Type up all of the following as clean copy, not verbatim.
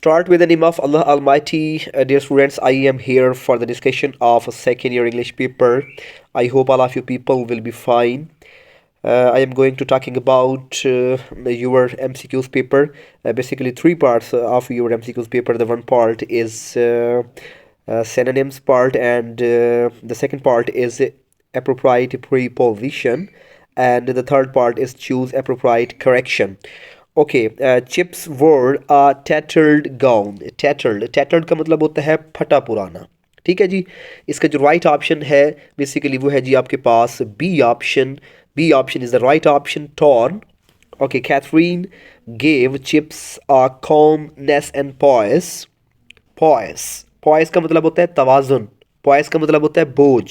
Start with the name of Allah Almighty. Dear students, I am here for the discussion of a second year English paper. I hope all of you people will be fine. I am going to talking about your MCQs paper. Basically, three parts of your MCQs paper. The one part is synonyms part, and the second part is appropriate preposition, and the third part is choose appropriate correction. Okay chips वोर अ tattered gown tattered का मतलब होता है फटा पुराना। ठीक है जी, इसका जो राइट ऑप्शन है बेसिकली वो है जी आपके पास B option is the right option, torn. Okay, Catherine gave chips a calmness and poise का मतलब होता है तवाजुन, पॉइस का मतलब होता है बोझ।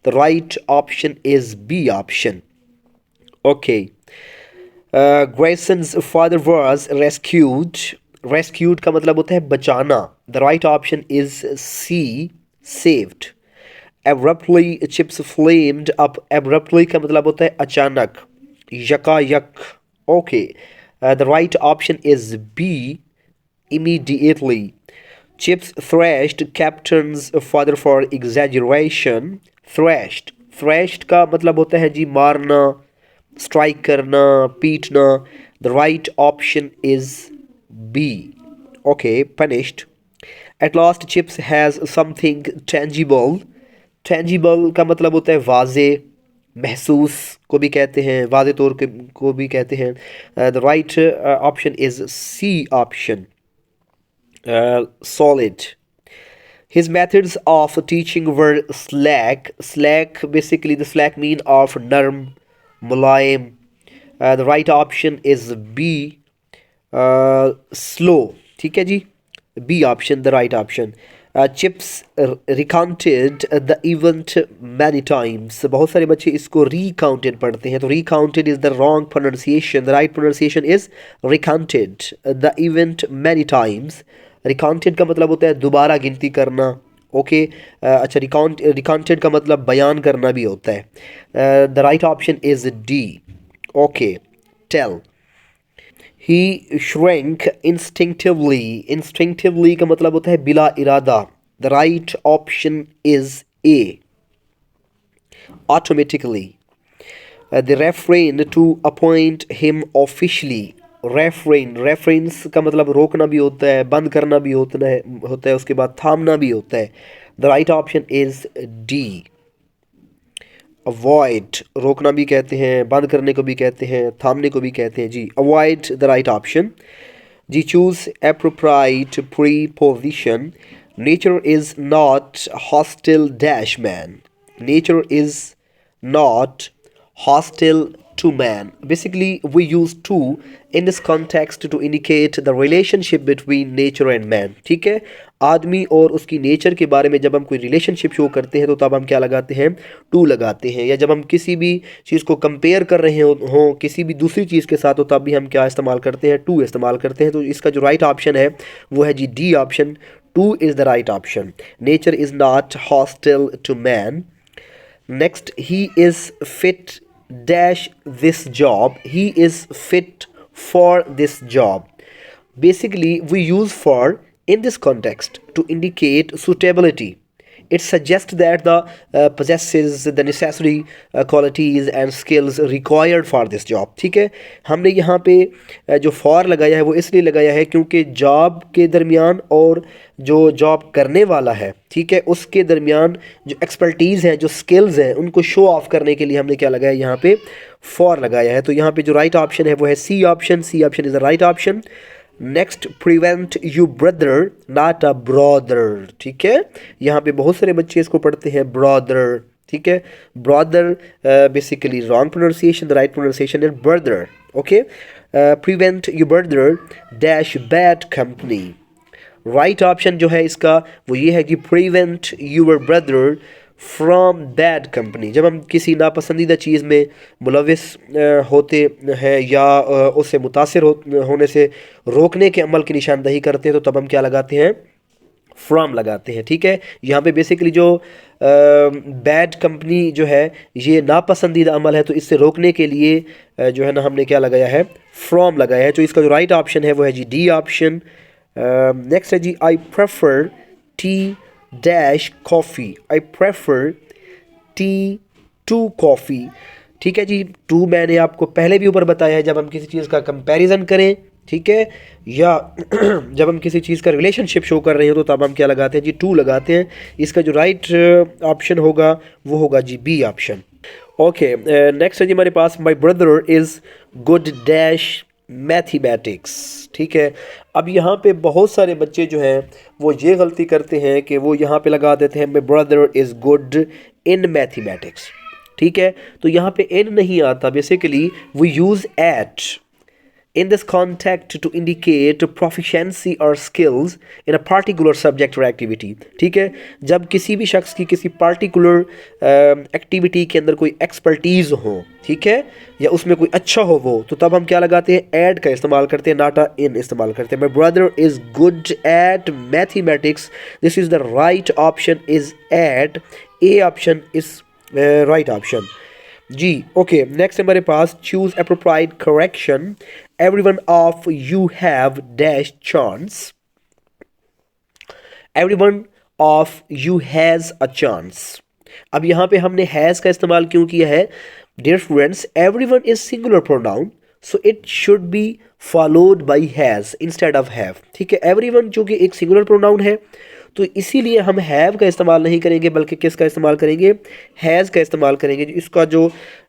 The right option is B option. Okay, Grayson's father was rescued का मतलब होता है बचाना। The right option is C, saved. Abruptly chips flamed up, abruptly का मतलब होता है अचानक, यकायक। Okay, the right option is B, immediately. Chips thrashed captain's father for exaggeration. Thrashed का मतलब होता है जी मारना, स्ट्राइक करना, पीटना। The right option is B. Okay, punished. At last chips has something tangible का मतलब होता है वाजे, महसूस को भी कहते हैं, वाजे तौर को भी कहते हैं। The right option is C option, solid. His methods of teaching were slack basically the slack mean of नर्म, मुलायम। The right option is B, slow। ठीक है जी, B option the right option। Chips recounted the event many times। बहुत सारे बच्चे इसको recounted पढ़ते हैं, तो recounted is the wrong pronunciation। The right pronunciation is recounted the event many times। recounted का मतलब होता है दोबारा गिनती करना। ओके, अच्छा, recounted का मतलब बयान करना भी होता है। The right option is D. Okay, tell he shrank instinctively का मतलब होता है बिला इरादा। The right option is A, automatically. The refrain to appoint him officially. Reference का मतलब रोकना भी होता है, बंद करना भी होता है, उसके बाद थामना भी होता है। The right option is D, avoid. रोकना भी कहते हैं, बंद करने को भी कहते हैं, थामने को भी कहते हैं जी, अवॉइड द राइट ऑप्शन जी। Choose appropriate preposition. Nature is not hostile dash man, nature is not hostile to man. Basically, we use to in this context to indicate the relationship between nature and man. ठीक है, आदमी और उसकी nature के बारे में जब हम कोई रिलेशनशिप शो करते हैं तो तब हम क्या लगाते हैं, टू लगाते हैं। या जब हम किसी भी चीज़ को कंपेयर कर रहे हों किसी भी दूसरी चीज़ के साथ, तो तब भी हम क्या इस्तेमाल करते हैं, टू इस्तेमाल करते हैं। तो इसका जो राइट ऑप्शन है वो है जी D option, to is the right option. Nature is not hostile to man. Next, he is fit dash this job, he is fit for this job. Basically, we use for in this context to indicate suitability. It suggests that the possesses the necessary qualities and skills required for this job. ठीक है, हमने यहाँ पे जो for लगाया है वो इसलिए लगाया है क्योंकि जॉब के दरमियान और जो जॉब करने वाला है, ठीक है, उसके दरमियान जो एक्सपर्टीज़ हैं, जो स्किल्स हैं, उनको शो ऑफ करने के लिए हमने क्या लगाया है, यहाँ पे for लगाया है। तो यहाँ पे जो राइट ऑप्शन है वो है C option is the right option. Next, prevent you brother not a brother. ठीक है, यहाँ पे बहुत सारे बच्चे इसको पढ़ते हैं ब्रॉदर। ठीक है, brother basically wrong pronunciation, the right pronunciation is brother. Okay, prevent you brother dash bad company. Right option जो है इसका वो ये है कि prevent your brother from bad company. जब हम किसी नापसंदीदा चीज़ में मुलविस होते हैं या उससे मुतासिर होने से रोकने के अमल की निशानदही करते हैं, तो तब हम क्या लगाते हैं, फ्रॉम लगाते हैं। ठीक है, यहाँ पे बेसिकली जो बैड कंपनी जो है ये नापसंदीदा अमल है, तो इससे रोकने के लिए जो है ना हमने क्या लगाया है, फ्रॉम लगाया है। तो इसका जो राइट ऑप्शन है वो है जी डी ऑप्शन, नेक्स्ट है जी, I prefer tea dash coffee, I prefer tea to coffee. ठीक है जी, टू मैंने आपको पहले भी ऊपर बताया है, जब हम किसी चीज़ का कंपैरिजन करें, ठीक है, या जब हम किसी चीज़ का रिलेशनशिप शो कर रहे हो तो तब हम क्या लगाते हैं जी, टू लगाते हैं। इसका जो राइट ऑप्शन होगा वो होगा जी बी ऑप्शन। ओके, नेक्स्ट है जी हमारे पास, my brother is good dash mathematics. ठीक है, अब यहाँ पे बहुत सारे बच्चे जो हैं वो ये गलती करते हैं कि वो यहाँ पे लगा देते हैं my brother is good in mathematics. ठीक है, तो यहाँ पे इन नहीं आता, basically we use at in this context to indicate proficiency or skills in a particular subject or activity। ठीक है, जब किसी भी शख्स की किसी particular एक्टिविटी के अंदर कोई एक्सपर्टीज़ हो, ठीक है, या उसमें कोई अच्छा हो वो, तो तब हम क्या लगाते हैं, एड का इस्तेमाल करते हैं, नाटा इन इस्तेमाल करते हैं। My brother is good at mathematics, this is the right option is at, A option is right option जी। ओके, नेक्स्ट हमारे पास, choose appropriate correction, everyone of you have dash chance, everyone of you has a chance. अब यहाँ पे हमने has का इस्तेमाल क्यों किया है, dear students, everyone is singular pronoun, so it should be followed by has instead of have. ठीक है, एवरीवन जो कि एक सिंगुलर प्रोनाउन है, तो इसीलिए हम हैव का इस्तेमाल नहीं करेंगे, बल्कि किसका इस्तेमाल करेंगे, हैज़ का इस्तेमाल करेंगे। इसका जो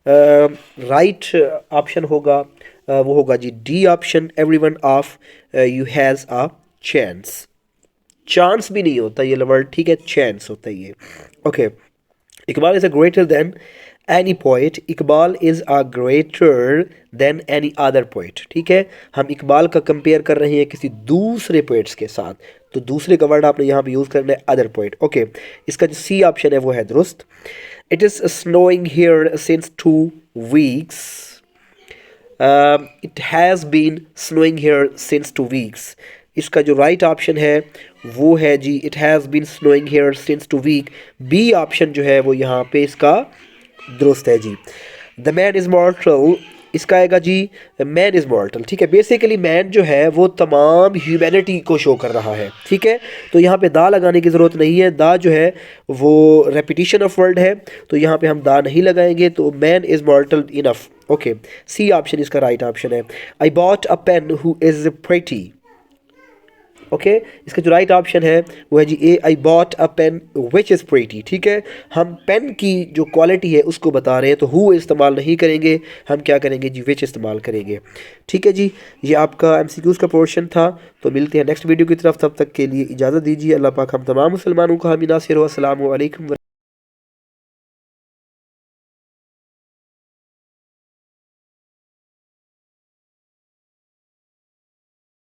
राइट ऑप्शन होगा वो होगा जी D option, everyone of you has a chance. Chance भी नहीं होता ये वर्ड, ठीक है, चांस होता है ये। Okay, Iqbal is a greater than any poet, Iqbal is a greater than any other poet. ठीक है, हम इकबाल का कंपेयर कर रहे हैं किसी दूसरे पोइट्स के साथ, तो दूसरे का वर्ड आपने यहाँ पे यूज़ करना है अदर पोइट। ओके, इसका जो सी ऑप्शन है वो है दुरुस्त। It is snowing here since 2 weeks, it has been snowing here since 2 weeks। इसका जो राइट ऑप्शन है वो है जी, it has been snowing here since 2 week, B option जो है वो यहाँ पे इसका दुरुस्त है जी। द मैन इज़ मॉर्टल, इसका आएगा जी मैन इज़ मॉर्टल। ठीक है, बेसिकली मैन जो है वो तमाम ह्यूमैनिटी को शो कर रहा है। ठीक है, तो यहाँ पे दा लगाने की ज़रूरत नहीं है, दा जो है वो रेपिटेशन ऑफ वर्ड है, तो यहाँ पे हम दा नहीं लगाएंगे, तो man is mortal enough. Okay, C option इसका राइट ऑप्शन है। I bought a pen who is pretty. Okay, इसका जो राइट ऑप्शन है वो है जी A, I bought a pen which is pretty. ठीक है, हम पेन की जो क्वालिटी है उसको बता रहे हैं, तो हु इस्तेमाल नहीं करेंगे, हम क्या करेंगे जी, विच इस्तेमाल करेंगे। ठीक है जी, ये आपका एमसीक्यूज़ का पोर्शन था, तो मिलते हैं नेक्स्ट वीडियो की तरफ, तब तक के लिए इजाज़त दीजिए। अल्लाह पाक हम तमाम मुसलमानों का हामी नासिर हो। अस्सलामु अलैकुम।